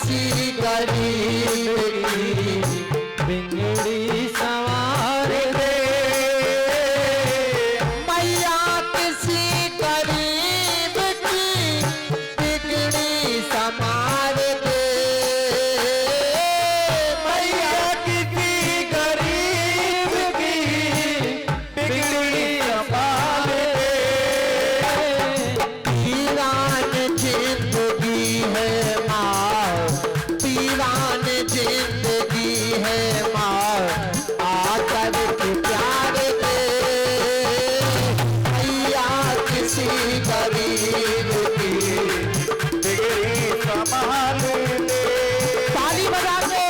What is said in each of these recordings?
किसी गरीब की बिगड़ी संवार दे। मैया किसी गरीब की बिगड़ी संवार दे। मैया किसी गरीब की बिगड़ी संवार दे। वीरान जिंदगी है माँ, वीरान जिंदगी है माँ, आकर के प्यार दे। मैया किसी गरीब की बिगड़ी संभाल दे। ताली बजा दे।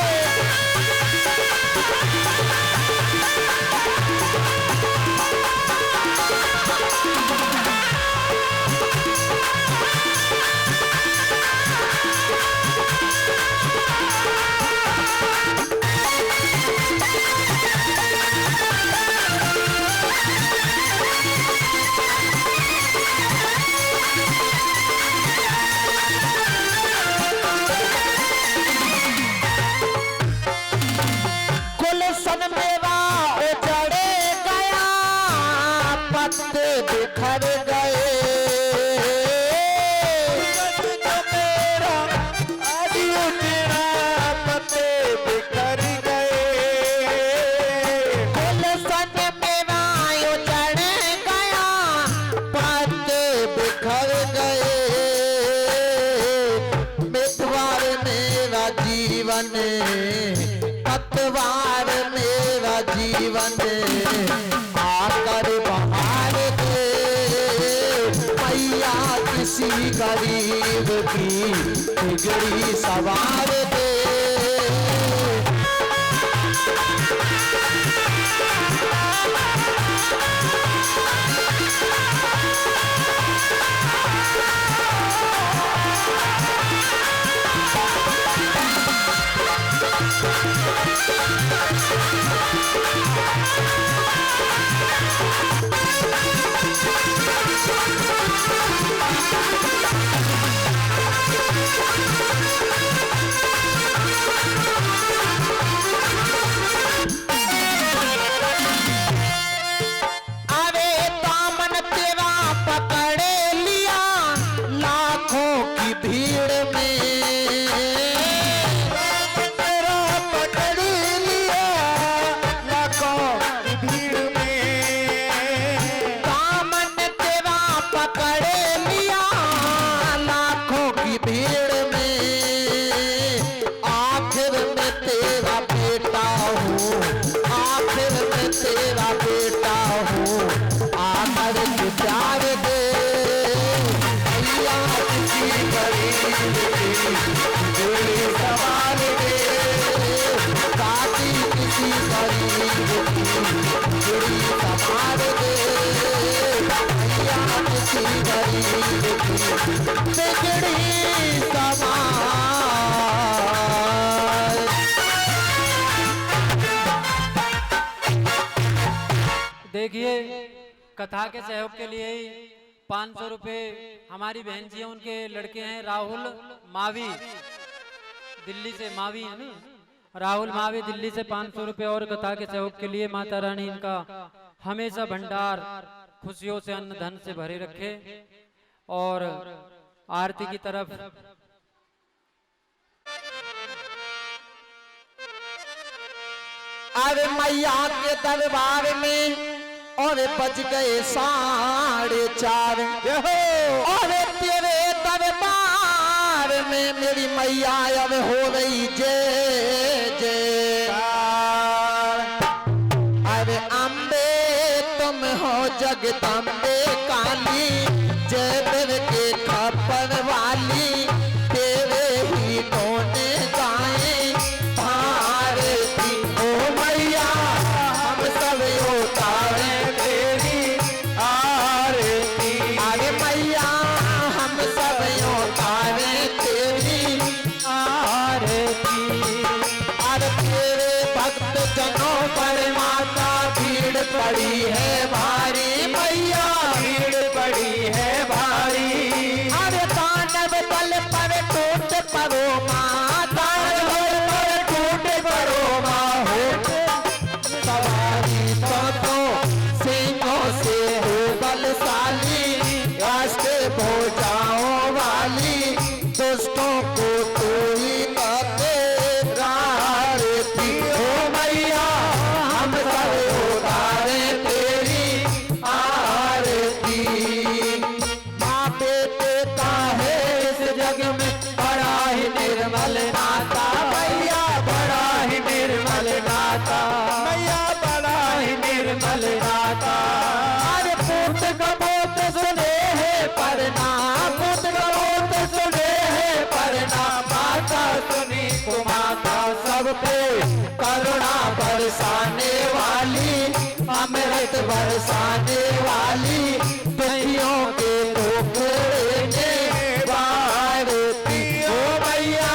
बिखर गए पत्ते बिखर गए। गुलशन मेरा उजड़ गया, पत्ते बिखर गए। मितवार मेरा जीवन, पतवार मेरा जीवन, आकर बहार दे। मैया किसी गरीब की बिगड़ी सवार दे। तेरा बेटा हूँ, आकर के प्यार दे। मैया किसी गरीब की बिगड़ी संवार दे। दादी किसी गरीब की बिगड़ी संवार दे। मैया किसी गरीब की बिगड़ी संवार। देखिए, कथा के सहयोग के लिए 500 रुपये हमारी बहन जी हैं, उनके लड़के हैं राहुल मावी, दिल्ली से। मावी है ना, राहुल मावी दिल्ली से 500 रुपये। और कथा के सहयोग के लिए माता रानी इनका हमेशा भंडार खुशियों से, अन्न धन से भरे रखे। और आरती की तरफ अरे मैया के दरबार में और बज गए 4:30। और तेरे दरबार में मेरी मैया अब हो रही जय जयकार। अरे अम्बे तुम हो जगदम्बे काली, जय देव के खप्पर वाली, तेरे ही टोने गाए भारती। ओ मैया हम सब उतारे तेरी आरती। अरे मैया हम सब उतारे तेरी आरती। अरे तेरे भक्त जनों पर माता भीड़ पड़ी है भारी, मैया भीड़ पड़ी है भारी। अरे दानव दल पर टूट पड़ो माँ, दुष्टों को तू ही तेरा आरती हो मैया हम सब उतारे तेरी आरती। माँ बेटे का है इस जग में बड़ा ही निर्मल नाता मैया बड़ा ही निर्मल नाता मैया बड़ा ही निर्मल नाता। अरे पुत कबूत सुने है परनाम पुत कबूत सुने है परनाम माता सुनी को माता सब पे करुणा बरसाने वाली अमृत बरसाने वाली दुखियों के टोकरे वारती हो मैया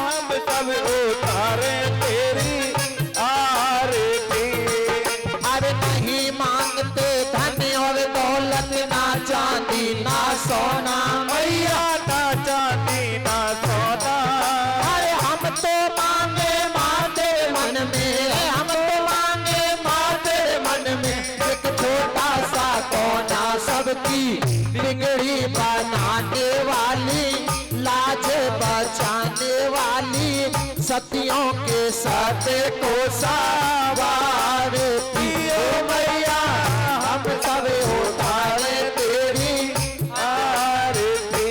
हम सब उतारे तेरी आरती। अरे नहीं मांगते धन और दौलत ना चांदी ना सोना मैया ना चांदी ना सोना। अरे हम तो मांगे माते मन में हम तो मांगे माते मन में एक छोटा सा कोना सबकी बिगड़ी बनाने वाली लाज बचाने वाली सतियों के साथ को सवारती हो मैया हम सब उतारे तेरी आरती।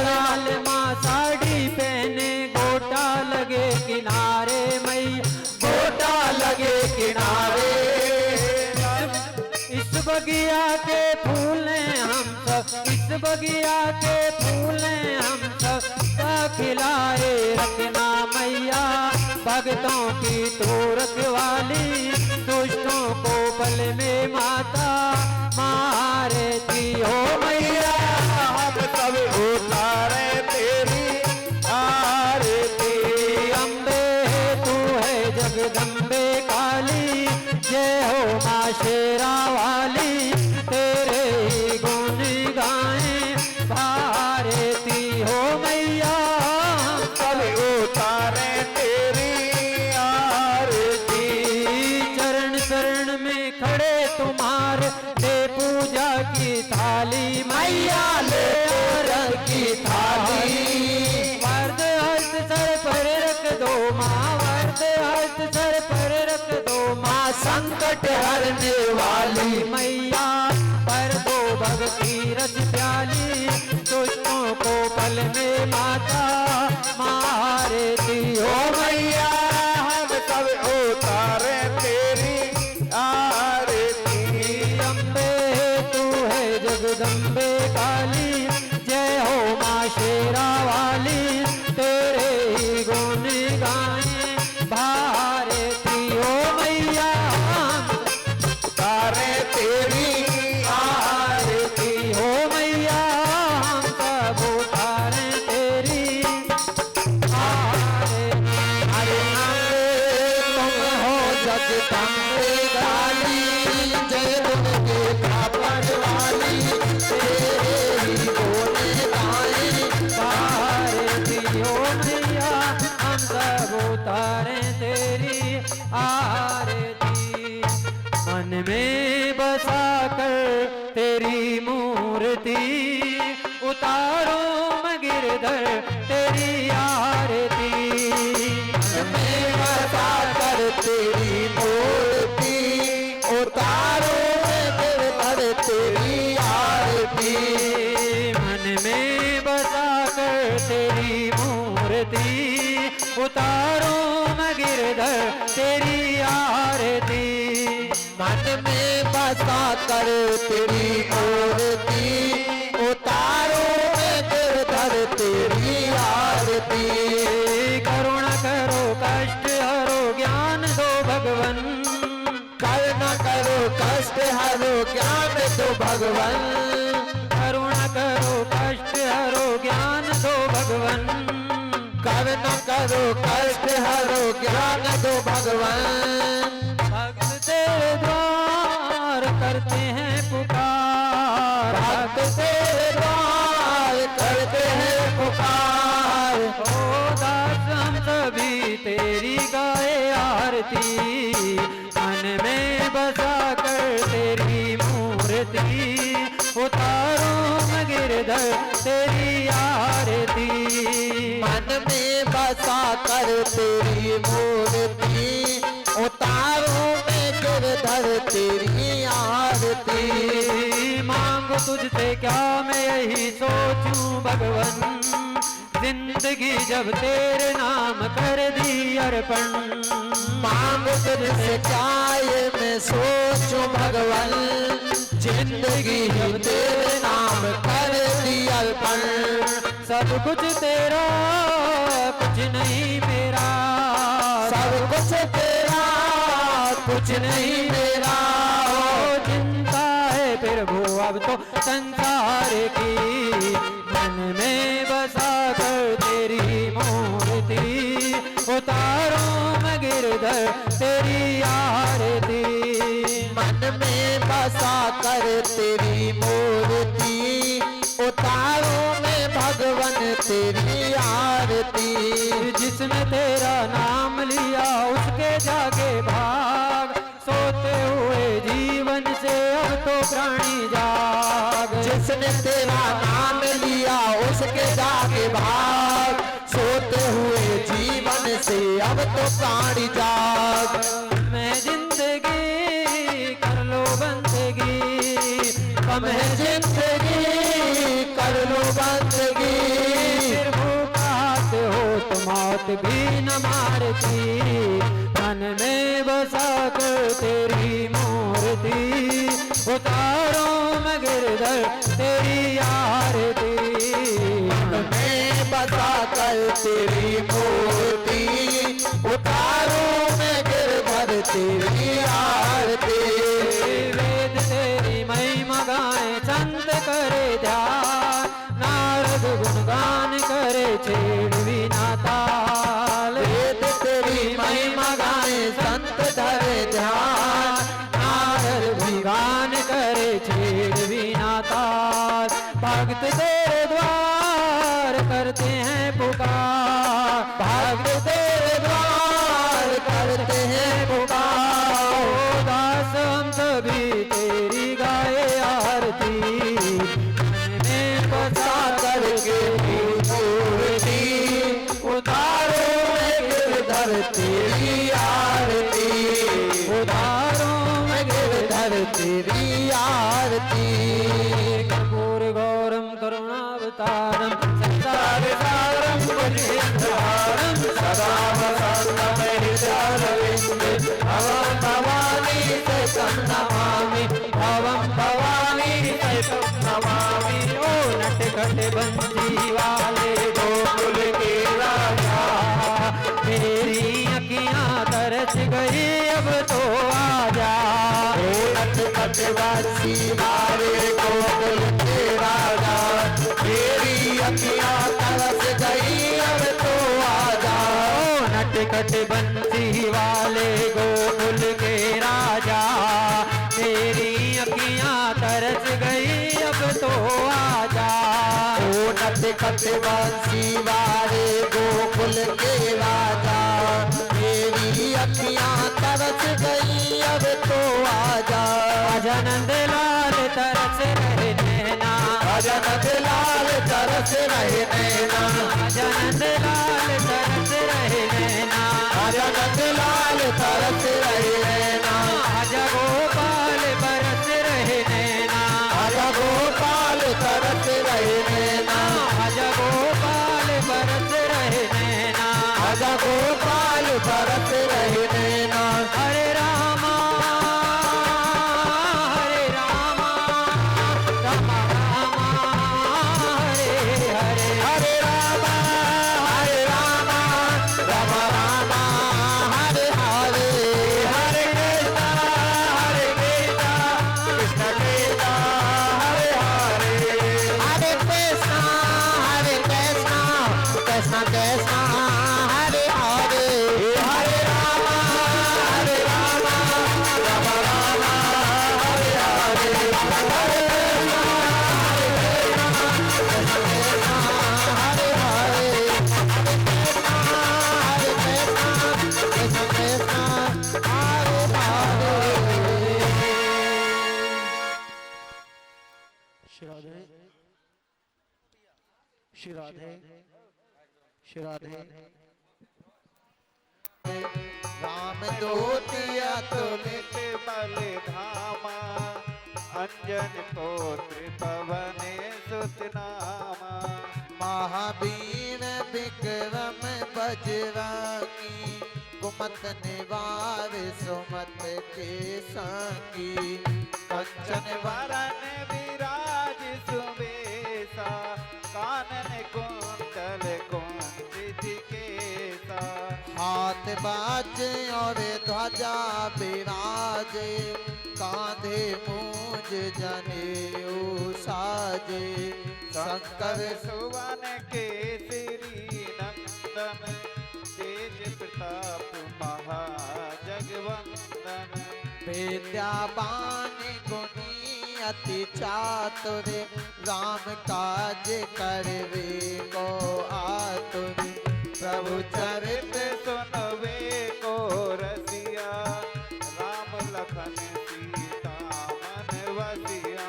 लाल माँ साड़ी पहने गोटा लगे किनारे मैया गोटा लगे किनारे। इस बगिया के फूल हैं हम सब इस बगिया के फूल हैं हम सब का खिलाए रखना मैया भक्तों की तो रखवाली दुष्टों को पल में माता मारती हो मैया हम सब उतारे तेरी आरती। अम्बे तू है जगदम्बे काली जय हो माँ शेरा वाली तेरे ही गुण गाएं भारती हो मैया सब उतारे तेरी आरती। चरण शरण में खड़े तुम्हारे ले पूजा की थाली मैया ले रंग की थाली। वर्द हस्त सर पर रख दो माँ वर्द हस्त सर पर रख दो माँ संकट हरने वाली मैया पर दो भक्ति रस प्याली दुष्टों को पल में माता मारती हो मैया हम सब उतारे तेरी आरती। अम्बे तू है जगदम्बे काली जय हो माँ शेरा वाली तेरे ही गुण गाएं भारती हो मैया उतारे तेरी आरती हो मैया हम सब उतारे तेरी आरती। अरे तुम हो जगदम्बे काली जय दुर्गे खापर वाली तेरे ही गुण गाएं भारती हो मैया हम सब उतारे तेरी आरती। मन में बसा कर तेरी मूर्ति उतारो मैं गिरधर तेरी आरती। में बसा कर तेरी मूर्ति उतारो मैं गिरधर तेरी आरती। मन में बसा कर तेरी मूर्ति उतारो मैं गिरधर तेरी आरती। मन में बसा कर तेरी मूर्ति उतारो मैं गिरधर तेरी आरती। करुणा करो कष्ट हरो ज्ञान दो भगवन करुणा करो कष्ट हरो ज्ञान दो भगवन। करुणा करो कष्ट हरो ज्ञान दो भगवन। करुणा करो कष्ट हरो ज्ञान दो भगवन। भक्त तेरे द्वार करते हैं पुकार भक्त तेरे द्वार करते हैं पुकार। ओ दास हम सभी तेरी गाए आरती मन में बसा कर तेरी मूर्ति उतारो मैं गिरधर तेरी आरती। मन में बसा कर तेरी मूर्ति, उतारूं मैं गिरधर तेरी आरती। मांगो तुझसे क्या मैं यही सोचूं भगवन, जिंदगी जब तेरे नाम कर दी अर्पण। मांगो तुझसे क्या ये मैं सोचूं भगवन, जिंदगी जब तेरे नाम कर दी अर्पण। सब कुछ तेरा कुछ नहीं मेरा, सब कुछ तेरा कुछ नहीं मेरा। ओ चिंता है प्रभु अब तो संसार की, मन में बसा कर तेरी मूर्ति, उतारूं मैं गिरधर तेरी आरती। मन में बसा कर तेरी मूर्ति, उतारूं मैं भगवन तेरी आरती। जिसने तेरा नाम लिया उसके जागे भाग, सोते हुए जीवन से अब तो प्राणी जाग। जिसने तेरा नाम लिया उसके जागे भाग, सोते हुए जीवन से अब तो प्राणी जाग। मैं जिंदगी कर लो बंदगी, मैं जिंदगी कर लो बंदगी, फिर भूखाते हो तो मौत भी न मारती। मन में बसा कर तेरी मूर्ति, उतारो मैं गिरधर तेरी आरती। मन में बसा कर तेरी मूर्ति, उतारो मैं गिरधर तेरी आरती। वेद तेरी महिमा गाए संत करे ध्यान, नारद गुणगान करे छेड़ बिना ताल। वेद तेरी महिमा गाए संत धरे ध्यान, नारद गुणगान करे छेड़ बिना ताल। भक्त तेरे द्वार करते हैं पुकार, भक्त तेरे द्वार करते हैं पुकार। ओ दास हम सभी तेरी गाए आरती। मन में बसा करके मूर्ति, उतारो मैं गिरधर तेरी आरती। उधारो मैं गिरधर तेरी आरती। कर्पूर गौरम करुणावतारम संसार सारम भुजगेन्द्रहारम सदा वसन्तमे हृदयारविन्दे, भवं भवानी शतं नमामि, भवं भवानी शतं नमामि। ओ नटखट बंसी वाले गोकुल के राजा, मेरी अखियां तरस गई अब तो आजा। ओ नटखट बंसी वाले गोकुल के राजा, मेरी अखियां तरस गई अब तो आजा। ओ नटखट बंसी वाले गोकुल के राजा, मेरी अखियां तरस गई अब तो आजा। ओ नटखट बंसी वाले गोकुल के राजा, मेरी अखियां तरस गई अब तो आजा। आजा नंद लाल तरस रहे नैना, आजा नंद लाल तरस रहे नैना, आजा नंद लाल तरस रहे नैना, आजा नंद लाल तरस रहे नैना, आजा गोपाल बरस रहे नैना, आजा गोपाल तरस रहे नैना, आजा गोपाल बरस रहे नैना, आजा गोपाल तरस रहे नैना। हरे रामा हरे रामा, रामा रामा हरे हरे, हरे रामा हरे श्री राधे श्री राधे। राम दूतिया तुलित बल धामा अंजन पुत्र पवन सुत नामा। महावीर विक्रम बजरंगी कुमत निवार सुमत के संगी। कंचन वरन विराज सुबेसा कानन कुंडल कुंचित केसा। हाथ बाजे और ध्वजा विराजे कांधे मूंज जनेऊ साजे। शंकर सुवन केसरी नंदन तेज प्रताप महाजगवंदन। विद्यावान गुणी अति चातुर राम काज करवे को आतुर। प्रभु चरित सुनवे को रसिया राम लखन सीता मन वसिया।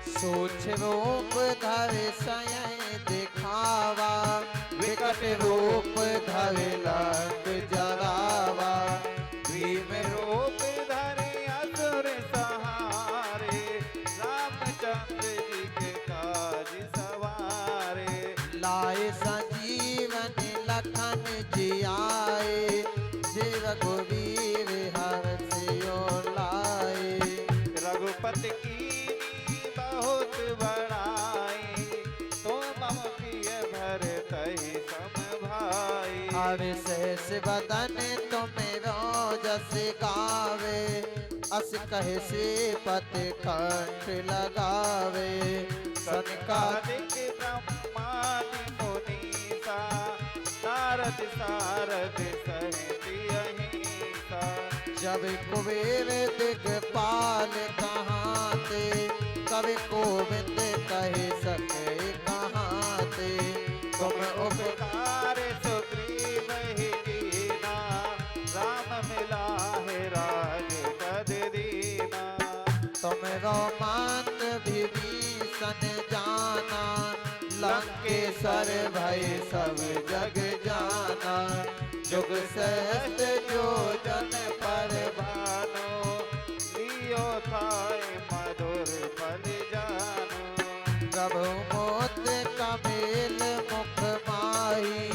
सोच रूप धर सय दिखावा विकट रूप धर लंक जरावा। भीम रूप धरे असुर सहारे रामचंद्र जी के काज सवारे। लाए संजीवन लखन जियाए जे रघुवीर हर्षियो लाए। रघुपति की बहुत बड़ाई तो मम प्रिय भरत ही सम भाई। अविशेष बदन तुमेरो जस गावे अस कहे से पति कंठ लगावे। सनकादिक ब्रह्मादि मुनीसा नारद सारद सहित अहिंसा। जब कुबेर दिगपाल कहाते कवि गोविंद कहे सके कहाते। तुम उपकार सुग्रीव ही कीना राम मिला है राज पद दीना। तुम रोमांत विभीषण जाना लंकेश्वर भय सब जग जाना। जुग सहस्त्र जो जन पर भानो लियो थाय मधुर फल जानो। प्रभु मोत कमेल मुख माही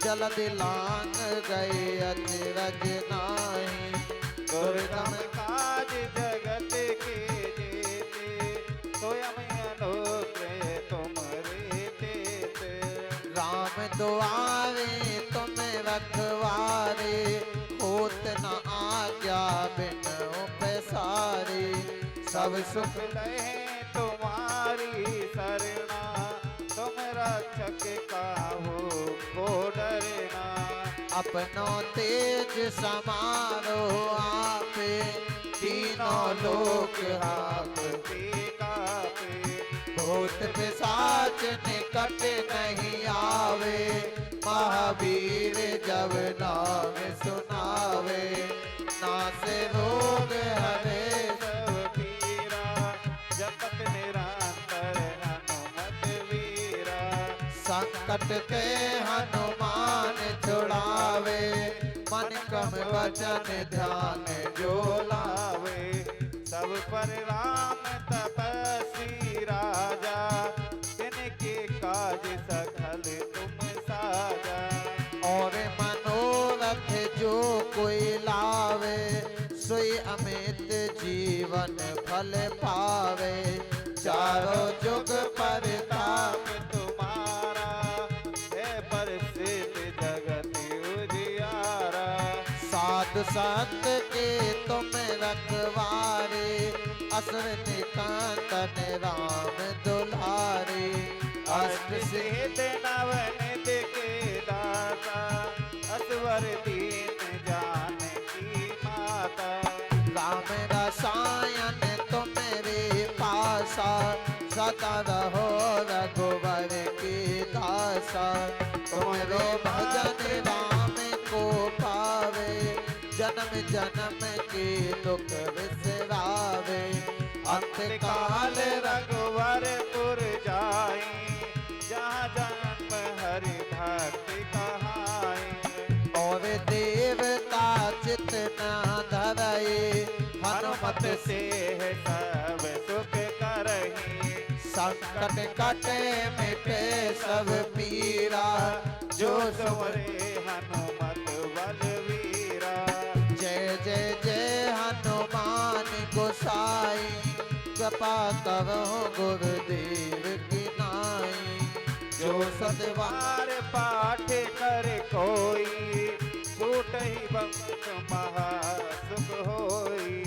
जलद लांग गए अचरज नाही। दुर्गम काज जगत के जेते स्वयं अनुग्रह तुमरे तेते। राम दुआरे तुम रखवारे होत न आज्ञा बिन उपसारे। सब सुख लहे तुम्हारी शरणा तुम रक्षक काहू को डरना। अपनो तेज समारो आपे तीनों लोक आपके कापे। भूत पिशाच निकट नहीं आवे महावीर जब नाम सुनावे। नासे रोग हरे सब पीरा जपत निरंतर हनुमत वीरा। संकट ते हनुमान छुड़ावे मन कम वचन ध्यान जो लावे। सब पर राम तपस्वी राजा तिनके काज सकल तुम साजा। और मनोरथ जो कोई लावे सोई अमित जीवन फल पावे। चारों जुग परताप तुम्हारा है प्रसिद्ध जगत उजियारा। साधु संत के तुम रखवारे असुर निकांतन राम दुलारे। अष्ट सिद्ध नवनिध के दाता असवर दीन जानकी माता। राम रसायन तुम्हारे पासा सदा रहो रघुवर के दासा। तुम्हारे भजन राम को पावे जन्म जन्म के दुख बिसरावे। अंत काल रघुवर पुर जाई जहाँ जन संकट कटे मिटे सब पीरा, जो संवरे हनुमत बलवीरा। जय जय जय हनुमान गोसाई, कृपा करो गुरुदेव की नाई। जो सतवार सतवार पाठ कर कोई, छूट ही बंक महासुख होई।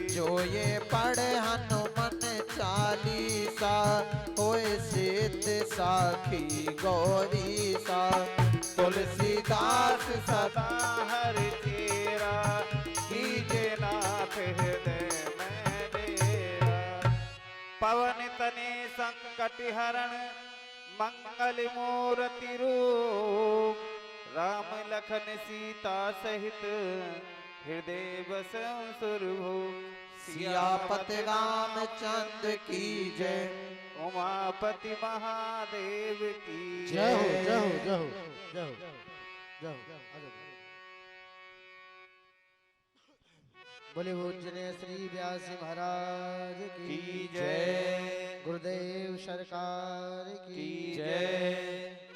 जो ये पढ़े हनुमान चालीसा, होए सिद्ध साखी गौरी सा। तुलसीदास सदा सदा हर तेरा, कीजे नाथ हृदय में डेरा। पवन तने संकट हरण, मंगल मूर्ति रूप। राम लखन सीता सहित, हृदय बसं सुरभूप। सियापति रामचंद्र की जय। उमापति महादेव की जय हो जय हो जय हो जय हो जय हो। बोले पूजनीय श्री व्यास महाराज की की जय। गुरुदेव सरकार की की जय। जय।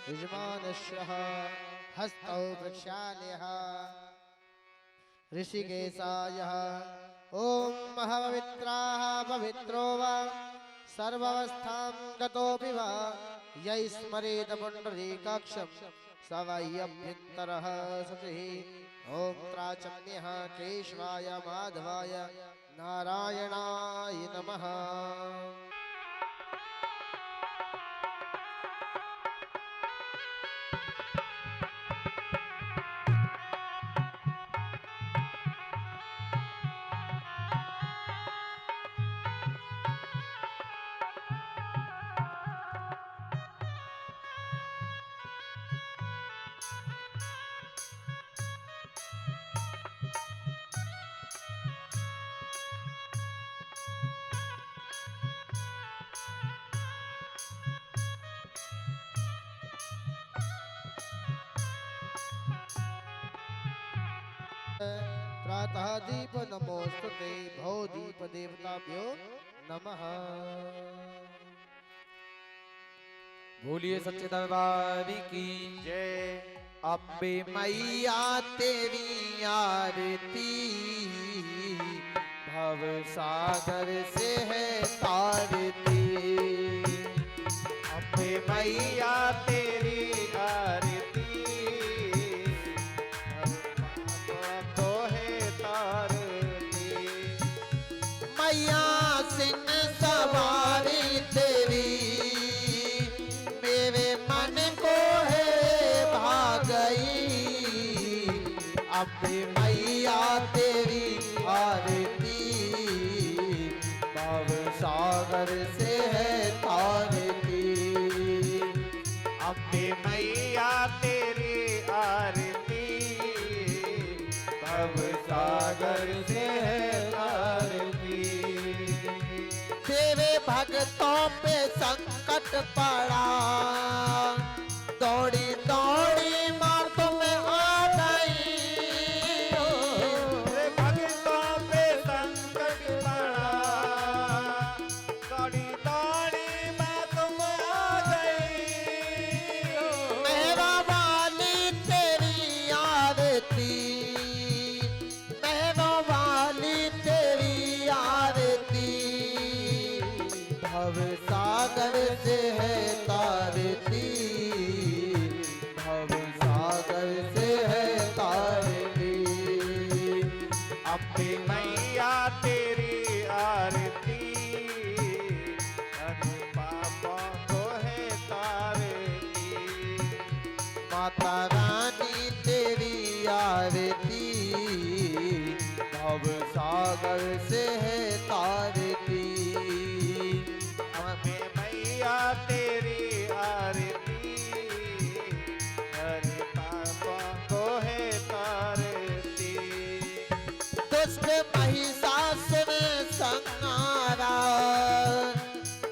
यजमानस्यः हस्तौ वृक्षालयः ऋषिकेशायः। ॐ महापवित्राः पवित्रो वा सर्वावस्थां गतोऽपि वा, यै स्मरेत पुण्डरीकाक्षं स वै अभ्यन्तरः शुचिः। ॐ त्राचम्यः केशवाय माधवाय नारायणाय नमः। प्रातः दीप नमोस्तुते, भो दीप देवताभ्यो नमः। बोलिए सच्चे दरबार की जय। अम्बे मैया तेरी आरती, भव सागर से है तारती। अम्बे मैया तेरी आरती, तो है तारती। मैया सिंह सवारी तेरी, मेरे मन को है भा गई। अम्बे मैया तेरी आरती, भव सागर से है तारती। अम्बे मैया तेरी आरती, भव सागर से है तारती। तेरे भक्तों पे संकट पड़ा, दौड़ी दौड़ी माँ तुम आ गई। रे भक्तों पे संकट पड़ा, दौड़ी दौड़ी मैं तुम आ गई। मेहरा वाली तेरी आरती, मेहरा वाली तेरी आरती। भव सागर से है तारती, भव सागर से है तारती। अम्बे मैया तेरी आरती, अरे पापों को है तारती। माता रानी तेरी आरती, भव सागर से है तारती। अम्बे मैया तेरी आरती, अरे पापों को है तारती। दुष्ट महिषासुर संहारा,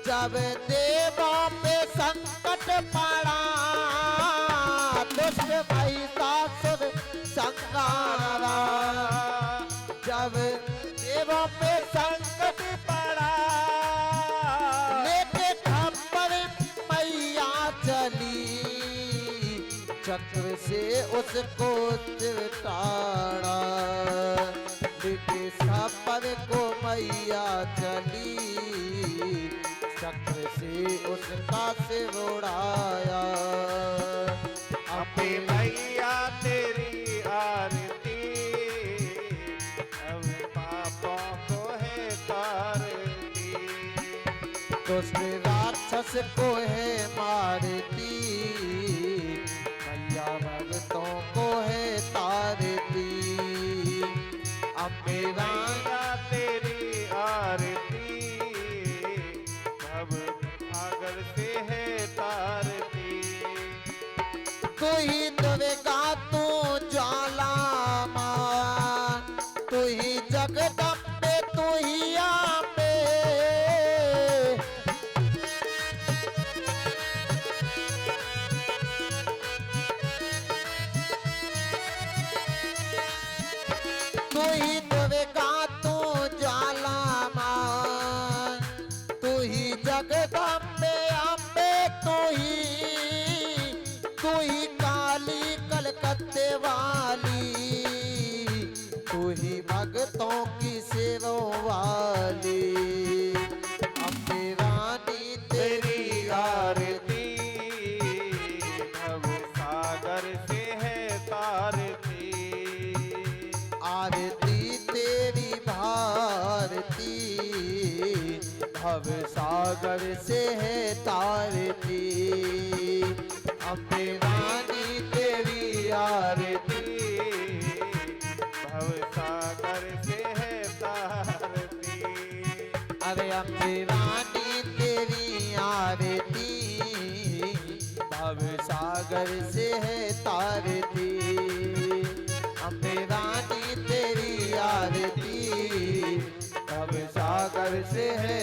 जब देवों पे संकट पड़ा। दुष्ट महिषासुर संहारा, जब देवों पे संकट पड़ा लेके खप्पर चक्र से उसको चिताड़ा, लिखे सपर को मैया चली, चक्र से उसका सिर उड़ाया। अम्बे मैया तेरी आरती, अब पापों को है तारती। दुष्ट राक्षस को है मारती, मैया भक्तों को है तारती। अम्बे मैया तेरी आरती, अब सागर से है तारती। तू ही देवेगा तू ज्वाला मां, तू ही जगदम्बे, तू ही अम्बे। तू ही देवेगा तू ज्वाला मां, तू ही जगदम्बे अम्बे, तू ही काली कलकत्ते वाली, तू ही भक्तों की सेवा वाली। अम्बे रानी तेरी आरती, अब सागर से है तारती। आरती तेरी भारती, भव सागर से है तारती। अम्बे रानी तेरी आरती, भव सागर से है तारती। अरे अम्बे रानी तेरी आरती, भव सागर से है तारती। अम्बे रानी तेरी आरती, भव सागर से है